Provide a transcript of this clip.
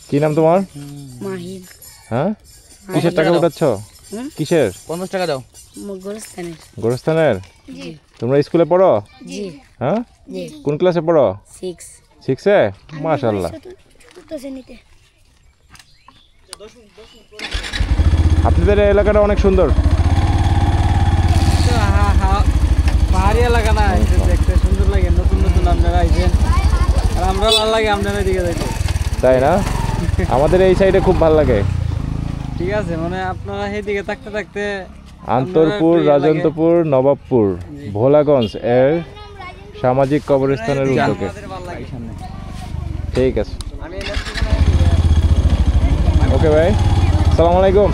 কি নাম তোমার? মাহিন। হ্যাঁ, কিসের টাকা উঠাচ্ছ? কিসের? 50 টাকা দাও। গোরস্থানের। গোরস্থানের? জি। তোমরা স্কুলে পড়ো? জি। হ্যাঁ, জি। কোন ক্লাসে পড়ো? 6। 6-এ? মাশাআল্লাহ। আপনাদের এই এলাকাটা অনেক সুন্দর। পাহাড়ি এলাকা না, দেখতে সুন্দর লাগে। নতুন নতুন আপনারা আইছেন, আর আমরা ভালো লাগে আপনারা দিকে যাইতে। তাই না? আমাদের এই সাইডে খুব ভালো লাগে। ঠিক আছে, মানে আপনারা সেই দিকে থাকতে থাকতে আন্তরপুর, রাজন্তপুর, নবাবপুর, ভোলাগঞ্জ এর সামাজিক কবরস্থানের উদ্যোগে। ঠিক আছে, ওকে ভাই, আসসালামু আলাইকুম।